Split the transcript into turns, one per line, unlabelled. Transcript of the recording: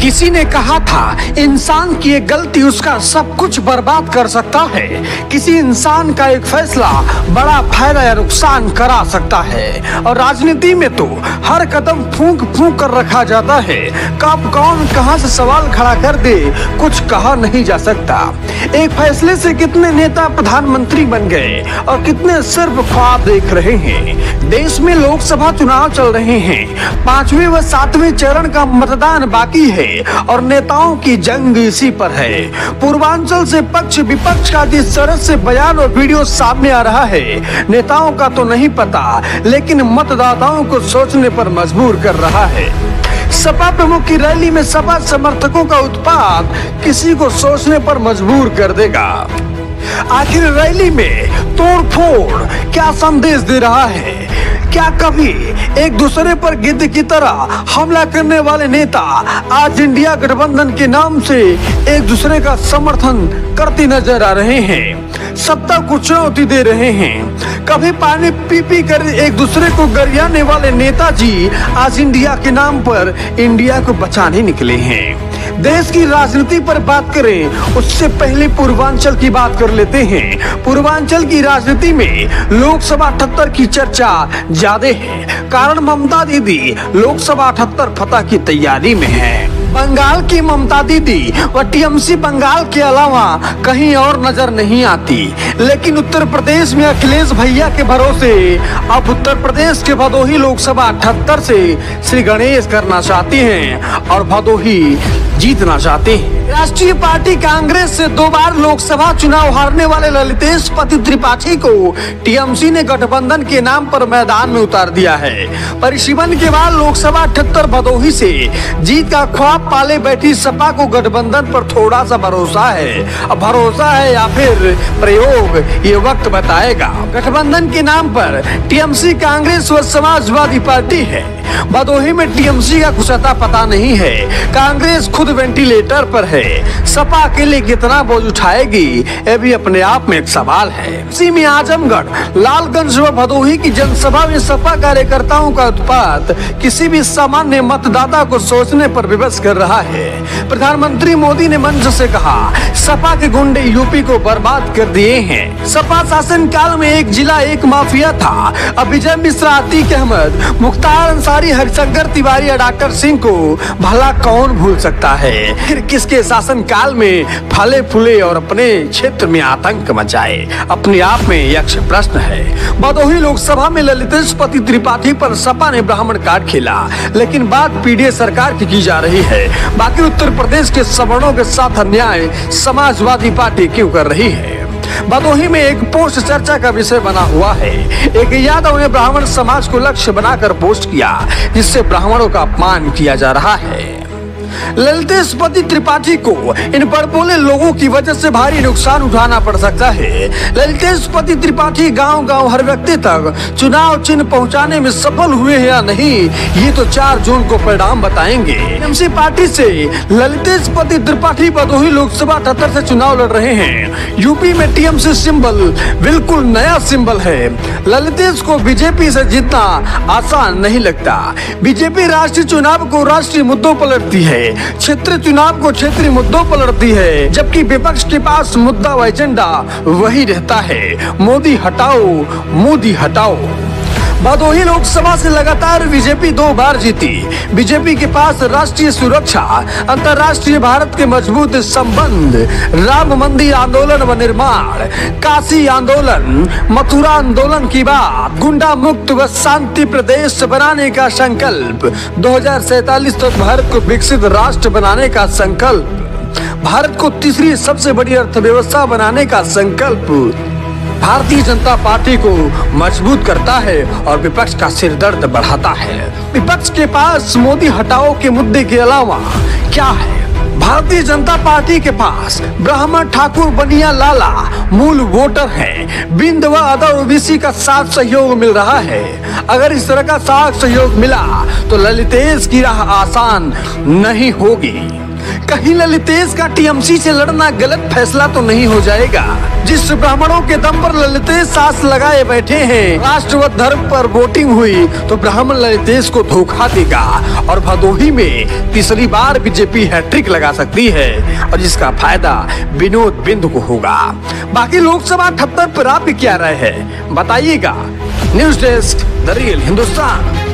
किसी ने कहा था इंसान की एक गलती उसका सब कुछ बर्बाद कर सकता है। किसी इंसान का एक फैसला बड़ा फायदा या नुकसान करा सकता है। और राजनीति में तो हर कदम फूंक फूंक कर रखा जाता है। कब कौन कहां से सवाल खड़ा कर दे कुछ कहा नहीं जा सकता। एक फैसले से कितने नेता प्रधानमंत्री बन गए और कितने सिर्फ ख्वाब देख रहे हैं। देश में लोकसभा चुनाव चल रहे हैं। 5वें व 7वें चरण का मतदान बाकी है और नेताओं की जंग इसी पर है। पूर्वांचल से पक्ष विपक्ष का जिस तरह से बयान और वीडियो सामने आ रहा है, नेताओं का तो नहीं पता लेकिन मतदाताओं को सोचने पर मजबूर कर रहा है। सपा प्रमुख की रैली में सपा समर्थकों का उत्पात किसी को सोचने पर मजबूर कर देगा। आखिर रैली में तोड़फोड़ क्या संदेश दे रहा है? क्या कभी एक दूसरे पर गिद्ध की तरह हमला करने वाले नेता आज इंडिया गठबंधन के नाम से एक दूसरे का समर्थन करते नजर आ रहे हैं, सत्ता को चुनौती दे रहे हैं? कभी पानी पी पी कर एक दूसरे को गरियाने वाले नेताजी आज इंडिया के नाम पर इंडिया को बचाने निकले हैं। देश की राजनीति पर बात करें उससे पहले पूर्वांचल की बात कर लेते हैं। पूर्वांचल की राजनीति में लोकसभा 78 की चर्चा ज्यादा है। कारण ममता दीदी लोकसभा 78 फतह की तैयारी में है। बंगाल की ममता दीदी व टीएमसी बंगाल के अलावा कहीं और नजर नहीं आती, लेकिन उत्तर प्रदेश में अखिलेश भैया के भरोसे अब उत्तर प्रदेश के भदोही लोकसभा 78 से श्री गणेश करना चाहते हैं और भदोही जीतना चाहते हैं। राष्ट्रीय पार्टी कांग्रेस से 2 बार लोकसभा चुनाव हारने वाले ललितेश पति त्रिपाठी को टीएमसी ने गठबंधन के नाम पर मैदान में उतार दिया है। परिसीमन के बाद लोकसभा 78 भदोही से जीत का ख्वाब पाले बैठी सपा को गठबंधन पर थोड़ा सा भरोसा है। अब भरोसा है या फिर प्रयोग, ये वक्त बताएगा। गठबंधन के नाम पर टीएमसी कांग्रेस व समाजवादी पार्टी है। भदोही में टीएमसी का कुछ अता पता नहीं है। कांग्रेस खुद वेंटिलेटर पर है। सपा अकेले कितना बोझ उठाएगी ये भी अपने आप में एक सवाल है। इसी में आजमगढ़, लालगंज व भदोही की जनसभा में सपा कार्यकर्ताओं का उत्पात किसी भी सामान्य मतदाता को सोचने पर विवश कर रहा है। प्रधानमंत्री मोदी ने मंच से कहा सपा के गुंडे यूपी को बर्बाद कर दिए हैं। सपा शासन काल में एक जिला एक माफिया था। अब विजय मिश्रा, अतीक अहमद, मुख्तार अंसारी, हरिशंकर तिवारी और डॉक्टर सिंह को भला कौन भूल सकता है? फिर किसके शासन काल में फले फूले और अपने क्षेत्र में आतंक मचाए? अपने आप में यक्ष प्रश्न है। भदोही लोकसभा में ललितेश पति त्रिपाठी पर सपा ने ब्राह्मण कार्ड खेला, लेकिन बात पीडीए सरकार की जा रही है। बाकी उत्तर प्रदेश के सवर्णों के साथ अन्याय समाजवादी पार्टी क्यों कर रही है? भदोही में एक पोस्ट चर्चा का विषय बना हुआ है। एक यादव ने ब्राह्मण समाज को लक्ष्य बनाकर पोस्ट किया, जिससे ब्राह्मणों का अपमान किया जा रहा है। ललितेश पति त्रिपाठी को इन बड़बोले लोगों की वजह से भारी नुकसान उठाना पड़ सकता है। ललितेश पति त्रिपाठी गांव-गांव हर व्यक्ति तक चुनाव चिन्ह पहुंचाने में सफल हुए हैं या नहीं, ये तो 4 जून को परिणाम बताएंगे। टीएमसी पार्टी से ललितेश पति त्रिपाठी भदोही लोकसभा 78 से चुनाव लड़ रहे हैं। यूपी में टीएमसी सिंबल बिल्कुल नया सिंबल है। ललितेश को बीजेपी से जीतना आसान नहीं लगता। बीजेपी राष्ट्रीय चुनाव को राष्ट्रीय मुद्दों पर लड़ती है, क्षेत्रीय चुनाव को क्षेत्रीय मुद्दों पर लड़ती है, जबकि विपक्ष के पास मुद्दा व एजेंडा वही रहता है, मोदी हटाओ, मोदी हटाओ। भदोही लोकसभा से लगातार बीजेपी 2 बार जीती। बीजेपी के पास राष्ट्रीय सुरक्षा, अंतर्राष्ट्रीय भारत के मजबूत संबंध, राम मंदिर आंदोलन व निर्माण, काशी आंदोलन, मथुरा आंदोलन की बात, गुंडा मुक्त व शांति प्रदेश बनाने का संकल्प, 2047 तक भारत को विकसित राष्ट्र बनाने का संकल्प, भारत को तीसरी सबसे बड़ी अर्थव्यवस्था बनाने का संकल्प भारतीय जनता पार्टी को मजबूत करता है और विपक्ष का सिरदर्द बढ़ाता है। विपक्ष के पास मोदी हटाओ के मुद्दे के अलावा क्या है? भारतीय जनता पार्टी के पास ब्राह्मण, ठाकुर, बनिया, लाला मूल वोटर हैं। बिंद व अदर ओबीसी का साथ सहयोग मिल रहा है। अगर इस तरह का साथ सहयोग मिला तो ललितेश की राह आसान नहीं होगी। कहीं ललितेश का टीएमसी से लड़ना गलत फैसला तो नहीं हो जाएगा। जिस ब्राह्मणों के दम पर ललितेश सास लगाए बैठे हैं, राष्ट्रवाद धर्म पर वोटिंग हुई तो ब्राह्मण ललितेश को धोखा देगा और भदोही में तीसरी बार बीजेपी हैट्रिक लगा सकती है और जिसका फायदा विनोद बिंदु को होगा। बाकी लोकसभा 78 पर आपकी क्या राय है बताइएगा। News desk, the real Hindustan.